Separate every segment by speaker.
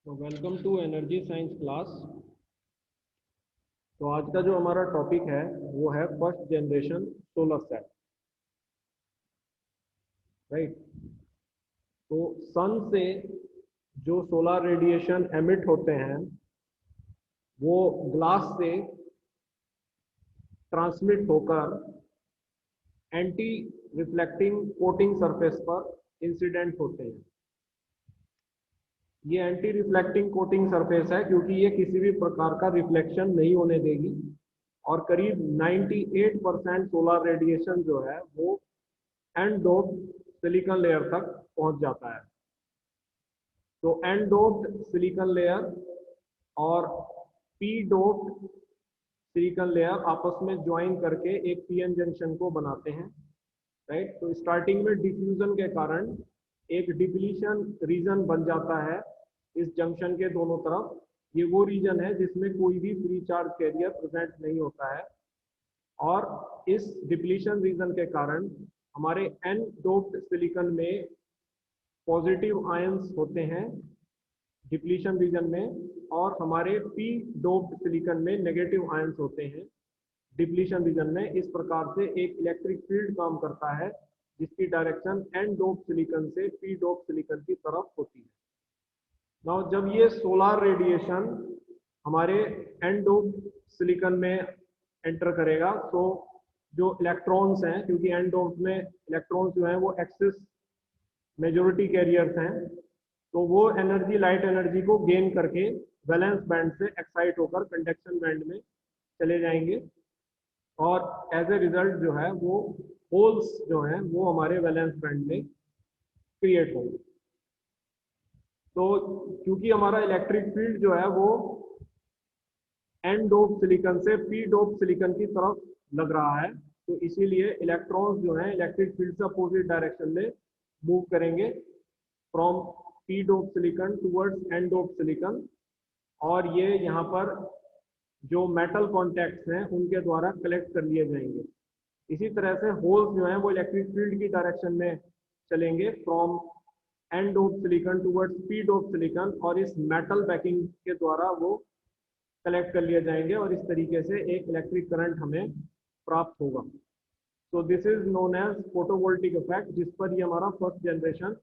Speaker 1: तो welcome to energy science class. तो आज का जो हमारा टॉपिक है वो है first generation solar cell. Right. तो सन से जो सोलर रेडिएशन एमिट होते हैं वो ग्लास से ट्रांसमिट होकर एंटी रिफ्लेक्टिंग कोटिंग सरफेस पर इंसिडेंट होते हैं। ये एंटी रिफ्लेक्टिंग कोटिंग सरफेस है क्योंकि ये किसी भी प्रकार का रिफ्लेक्शन नहीं होने देगी और करीब 98% सोलर रेडिएशन जो है वो एंड डोप्ड सिलिकॉन लेयर तक पहुंच जाता है। तो एंड डोप्ड सिलिकॉन लेयर और पी डोप्ड सिलिकॉन लेयर आपस में ज्वाइन करके एक पीएन जंक्शन को बनाते हैं। राइट। तो स्टार्टिंग में डिफ्यूजन के कारण एक डिप्लीशन रीजन बन जाता है इस जंक्शन के दोनों तरफ। ये वो रीजन है जिसमें कोई भी फ्री चार्ज कैरियर प्रेजेंट नहीं होता है और इस डिप्लीशन रीजन के कारण हमारे एन डोप्ड सिलिकॉन में पॉजिटिव आयंस होते हैं डिप्लीशन रीजन में और हमारे पी डोप्ड सिलिकॉन में नेगेटिव आयंस होते हैं डिप्लीशन रीजन में। इस प्रकार से एक इलेक्ट्रिक फील्ड काम करता है जिसकी डायरेक्शन एन डोप्ड सिलिकॉन से पी डोप्ड सिलिकॉन की तरफ होती है। नाउ जब ये सोलर रेडिएशन हमारे एन डोप्ड सिलिकॉन में एंटर करेगा तो जो इलेक्ट्रॉन्स हैं, क्योंकि एन डोप्ड में इलेक्ट्रॉन्स जो हैं वो एक्सिस मेजॉरिटी कैरियर्स हैं, तो वो एनर्जी लाइट एनर्जी को गेन करके वैलेंस बैंड से एक्साइट होकर कंडक्शन बैंड में चले जाएंगे और एज ए रिजल्ट जो है वो होल्स जो हैं वो हमारे वैलेंस बैंड में क्रिएट होंगे। तो क्योंकि हमारा इलेक्ट्रिक फील्ड जो है वो एन डोप सिलिकॉन से पी डोप सिलिकॉन की तरफ लग रहा है, तो इसीलिए इलेक्ट्रॉन्स जो हैं इलेक्ट्रिक फील्ड से अपोजिट डायरेक्शन में मूव करेंगे from P dope silicon towards an dope silicon और ये यहाँ पर जो मेटल कॉन्टैक्ट्स हैं उनके द्वारा कलेक्ट कर लिए जाएंगे। इसी तरह से होल्स जो हैं वो इलेक्ट्रिक फील्ड की डायरेक्शन में चलेंगे from N dope silicon towards P dope silicon और इस मेटल बैकिंग के द्वारा वो कलेक्ट कर लिए जाएंगे और इस तरीके से एक इलेक्ट्रिक करंट हमें प्राप्त होगा। तो this is known as photovoltaic effect, जिस पर ये हमारा फर्स्ट जनरेशन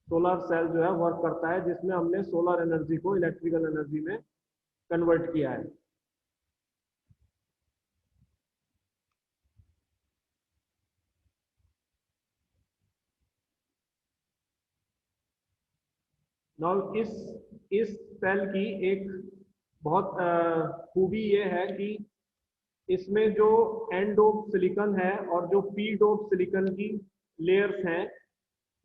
Speaker 1: सोलर सेल जो है वर्क करता है, जिसमें हमने सोलर एनर्जी को इलेक्ट्रिकल एनर्जी में कन्वर्ट किया है। नाउ इस सेल की एक बहुत खूबी ये है कि इसमें जो एन डोप सिलिकॉन है और जो पी डोप सिलिकॉन की लेयर्स हैं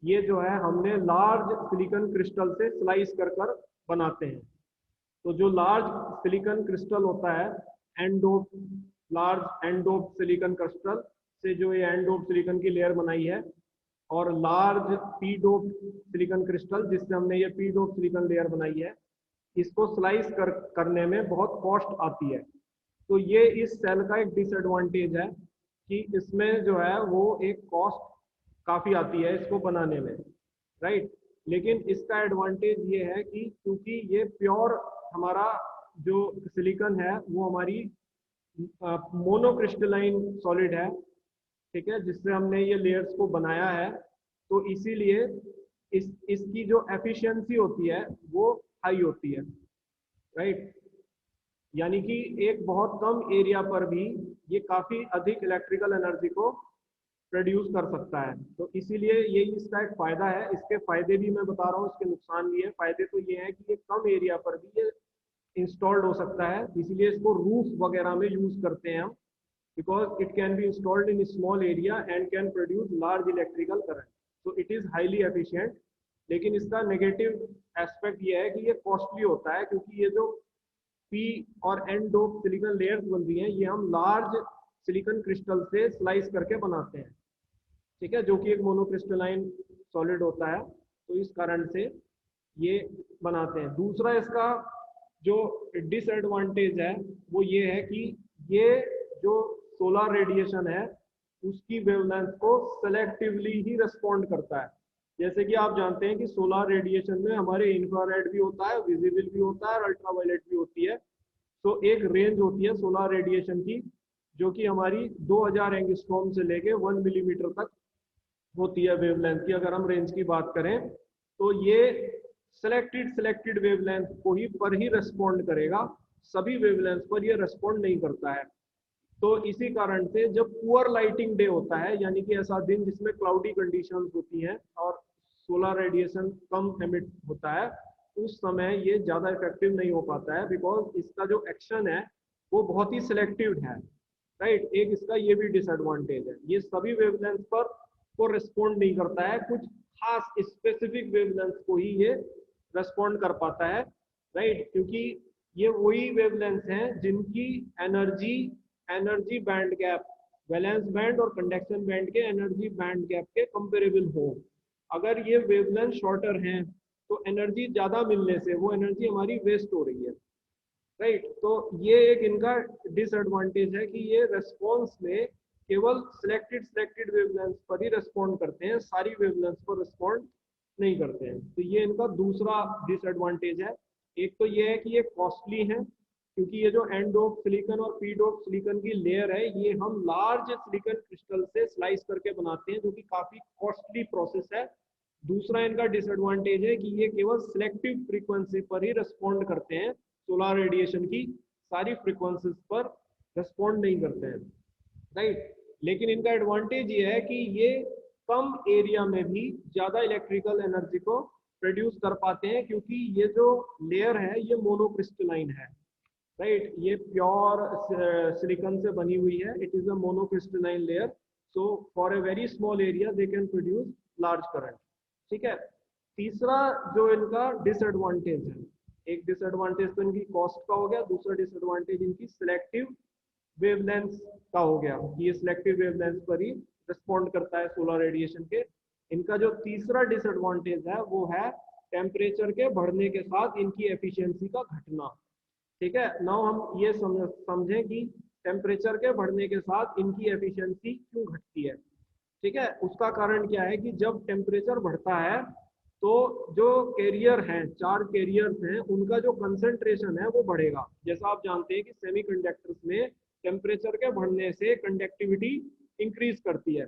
Speaker 1: ये जो है हमने लार्ज सिलिकॉन क्रिस्टल से स्लाइस कर कर बनाते हैं। तो जो लार्ज सिलिकॉन क्रिस्टल होता है एंडोप लार्ज एंडोप सिलिकॉन क्रिस्टल से जो ये एंडोप सिलिकॉन की लेयर बनाई है और large P dope silicon crystal जिससे हमने ये पी डोप सिलिकॉन लेयर बनाई है, इसको स्लाइस करने में बहुत कॉस्ट आती है। तो ये इस सेल का एक डिसएडवांटेज है कि इसमें जो है वो एक कॉस्ट काफ़ी आती है इसको बनाने में। राइट। लेकिन इसका एडवांटेज ये है कि क्योंकि ये प्योर हमारा जो सिलिकॉन है वो हमारी मोनोक्रिस्टलाइन सॉलिड है, ठीक है, जिससे हमने ये लेयर्स को बनाया है, तो इसीलिए इसकी जो एफिशिएंसी होती है वो हाई होती है। राइट। यानी कि एक बहुत कम एरिया पर भी ये काफ़ी अधिक इलेक्ट्रिकल एनर्जी को प्रोड्यूस कर सकता है। तो इसीलिए यही इसका एक फ़ायदा है। इसके फ़ायदे भी मैं बता रहा हूँ, इसके नुकसान भी है। फ़ायदे तो ये है कि ये कम एरिया पर भी ये इंस्टॉल्ड हो सकता है, इसीलिए इसको रूफ वगैरह में यूज़ करते हैं हम, because it can be installed in small area and can produce large electrical current, तो इट इज़ हाईली एफिशिएंट। लेकिन इसका नेगेटिव एस्पेक्ट ये है कि ये कॉस्टली होता है, क्योंकि ये जो पी और एन डोप सिलिकॉन लेयर्स बनती हैं ये हम लार्ज सिलिकॉन क्रिस्टल से स्लाइस करके बनाते हैं, ठीक है, जो कि एक मोनोक्रिस्टलाइन सॉलिड होता है, तो इस कारण से ये बनाते हैं। दूसरा इसका जो डिसएडवांटेज है वो ये है कि ये जो सोलर रेडिएशन है उसकी वेवलेंथ को सेलेक्टिवली ही रिस्पॉन्ड करता है। जैसे कि आप जानते हैं कि सोलर रेडिएशन में हमारे इंफ्रारेड भी होता है, विजिबल भी होता है और अल्ट्रावायलेट भी होती है। तो एक रेंज होती है सोलर रेडिएशन की जो कि हमारी 2000 एंगस्ट्रॉम से लेके 1 मिलीमीटर तक होती है वेवलेंथ की। अगर हम रेंज की बात करें तो ये सिलेक्टेड वेवलेंथ को ही पर ही रेस्पॉन्ड करेगा, सभी वेवलेंथ पर ये रेस्पॉन्ड नहीं करता है। तो इसी कारण से जब पुअर लाइटिंग डे होता है, यानी कि ऐसा दिन जिसमें क्लाउडी कंडीशंस होती हैं और सोलर रेडिएशन कम एमिट होता है, उस समय ये ज़्यादा इफेक्टिव नहीं हो पाता है, बिकॉज इसका जो एक्शन है वो बहुत ही सिलेक्टिव है। राइट, एक इसका ये भी डिसएडवांटेज है, ये सभी वेवलेंथ पर को रिस्पॉन्ड नहीं करता है, कुछ खास स्पेसिफिक वेवलेंथ को ही ये रिस्पॉन्ड कर पाता है। राइट, क्योंकि ये वही वेवलेंथ हैं जिनकी energy energy band gap, valence band और कंडक्शन बैंड के एनर्जी बैंड गैप के कंपेरेबल हो। अगर ये वेवलेंथ शॉर्टर हैं तो एनर्जी ज़्यादा मिलने से वो एनर्जी हमारी वेस्ट हो रही है। राइट, तो ये एक इनका डिसएडवांटेज है कि ये रेस्पॉन्स में केवल सिलेक्टेड वेवलेंथ पर ही रेस्पॉन्ड करते हैं, सारी वेवलेंथ पर रेस्पॉन्ड नहीं करते हैं। तो ये इनका दूसरा डिसएडवांटेज है। एक तो ये है कि ये कॉस्टली है, क्योंकि ये जो एन डोप सिलिकॉन और पी डोप सिलिकॉन की लेयर है ये हम लार्ज सिलिकॉन क्रिस्टल से स्लाइस करके बनाते हैं, जो कि काफी कॉस्टली प्रोसेस है। दूसरा इनका डिसएडवांटेज है कि ये केवल सिलेक्टिव फ्रीक्वेंसी पर ही रेस्पॉन्ड करते हैं, सोलर रेडिएशन की सारी फ्रीक्वेंसीज पर रेस्पॉन्ड नहीं करते हैं। राइट, लेकिन इनका एडवांटेज ये है कि ये कम एरिया में भी ज्यादा इलेक्ट्रिकल एनर्जी को प्रोड्यूस कर पाते हैं, क्योंकि ये जो लेयर है ये मोनोक्रिस्टलाइन है। राइट, ये प्योर सिलिकॉन से बनी हुई है, it is a monocrystalline layer, so for a very small area they can produce large current. ठीक है, तीसरा जो इनका डिसएडवांटेज है, एक डिसएडवांटेज तो इनकी कॉस्ट का हो गया, दूसरा डिसएडवांटेज इनकी सिलेक्टिव वेवलेंथ का हो गया, ये सिलेक्टिव वेवलेंथ पर ही रिस्पॉन्ड करता है सोलर रेडिएशन के। इनका जो तीसरा डिसएडवांटेज है वो है टेम्परेचर के बढ़ने के साथ इनकी एफिशिएंसी का घटना। ठीक है, नाउ हम ये समझें कि टेम्परेचर के बढ़ने के साथ इनकी एफिशिएंसी क्यों घटती है। ठीक है, उसका कारण क्या है कि जब टेम्परेचर बढ़ता है तो जो कैरियर हैं, चार्ज कैरियर्स हैं, उनका जो कंसंट्रेशन है वो बढ़ेगा। जैसा आप जानते हैं कि सेमीकंडक्टर्स में टेम्परेचर के बढ़ने से कंडक्टिविटी इंक्रीज करती है।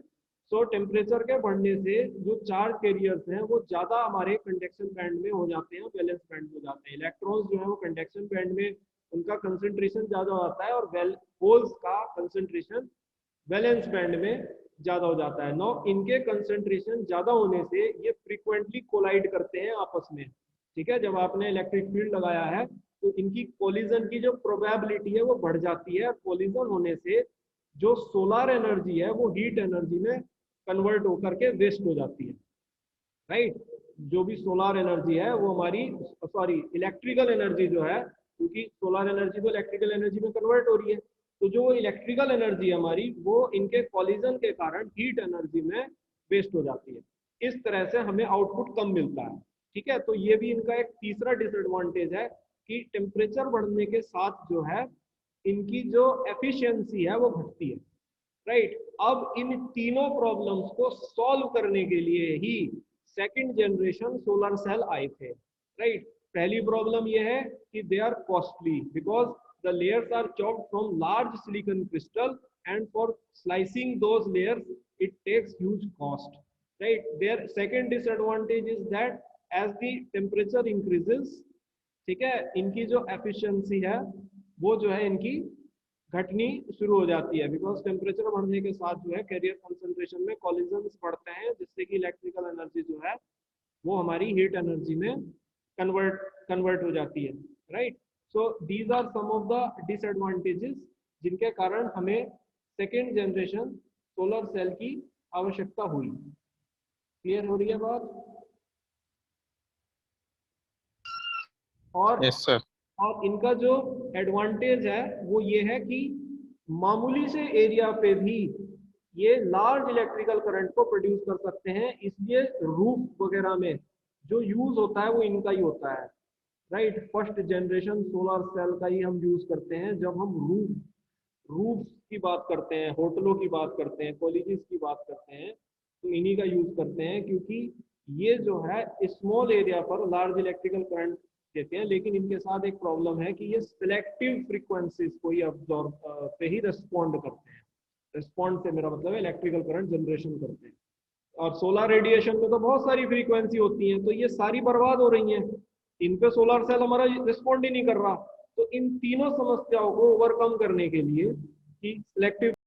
Speaker 1: सो टेम्परेचर के बढ़ने से जो चार्ज कैरियर्स हैं वो ज़्यादा हमारे कंडक्शन बैंड में हो जाते हैं, वैलेंस बैंड में हो जाते हैं। इलेक्ट्रॉन्स जो है वो कंडक्शन बैंड में उनका कंसंट्रेशन ज़्यादा हो जाता है और होल्स का कंसंट्रेशन वैलेंस बैंड में ज्यादा हो जाता है। नो, इनके कंसंट्रेशन ज्यादा होने से ये फ्रीक्वेंटली कोलाइड करते हैं आपस में। ठीक है, जब आपने इलेक्ट्रिक फील्ड लगाया है तो इनकी कोलिजन की जो प्रोबेबिलिटी है वो बढ़ जाती है। कोलिजन होने से जो सोलर एनर्जी है वो हीट एनर्जी में कन्वर्ट होकर के वेस्ट हो जाती है। राइट, जो भी सोलर एनर्जी है वो हमारी, सॉरी, इलेक्ट्रिकल एनर्जी जो है, क्योंकि सोलर एनर्जी तो इलेक्ट्रिकल एनर्जी में कन्वर्ट हो रही है, तो जो इलेक्ट्रिकल एनर्जी हमारी वो इनके कॉलिजन के कारण हीट एनर्जी में वेस्ट हो जाती है। इस तरह से हमें आउटपुट कम मिलता है। ठीक है, तो ये भी इनका एक तीसरा डिसएडवांटेज है कि टेम्परेचर बढ़ने के साथ जो है इनकी जो एफिशिएंसी है वो घटती है। राइट, अब इन तीनों प्रॉब्लम्स को सॉल्व करने के लिए ही सेकंड जनरेशन सोलर सेल आए थे। राइट, पहली प्रॉब्लम यह है कि they are costly because the layers are chopped from large silicon crystal, and for slicing those layers it takes huge cost. Right, their second disadvantage is that as the temperature increases, ठीक है, इनकी जो efficiency है वो जो है इनकी घटनी शुरू हो जाती है, बिकॉज टेम्परेचर बढ़ने के साथ जो है कैरियर कंसंट्रेशन में कॉलिजन्स बढ़ते हैं, जिससे कि इलेक्ट्रिकल एनर्जी जो है वो हमारी हीट एनर्जी में कन्वर्ट हो जाती है। Right, so these are some of the disadvantages जिनके कारण हमें सेकेंड जनरेशन सोलर सेल की आवश्यकता हुई। क्लियर हो रही है बात? और
Speaker 2: यस सर।
Speaker 1: और इनका जो एडवांटेज है वो ये है कि मामूली से एरिया पे भी ये लार्ज इलेक्ट्रिकल करंट को प्रोड्यूस कर सकते हैं, इसलिए रूफ वगैरह में जो यूज होता है वो इनका ही होता है। Right, first generation solar cell का ही हम यूज करते हैं जब हम रूफ की बात करते हैं, होटलों की बात करते हैं, कॉलेजेस की बात करते हैं, तो इन्हीं का यूज करते हैं, क्योंकि ये जो है स्मॉल एरिया पर लार्ज इलेक्ट्रिकल करंट देते हैं, लेकिन इनके साथ एक प्रॉब्लम है कि ये सिलेक्टिव फ्रीक्वेंसीज को ही अब्जॉर्ब पे ही रिस्पॉन्ड करते हैं। रिस्पॉन्ड से मेरा मतलब है इलेक्ट्रिकल करंट जनरेशन करते हैं। और सोलर रेडिएशन में तो बहुत सारी फ्रीक्वेंसी होती है, तो ये सारी बर्बाद हो रही हैं, इन पे सोलर सेल हमारा रिस्पॉन्ड ही नहीं कर रहा। तो इन तीनों समस्याओं को ओवरकम करने के लिए कि सिलेक्टिव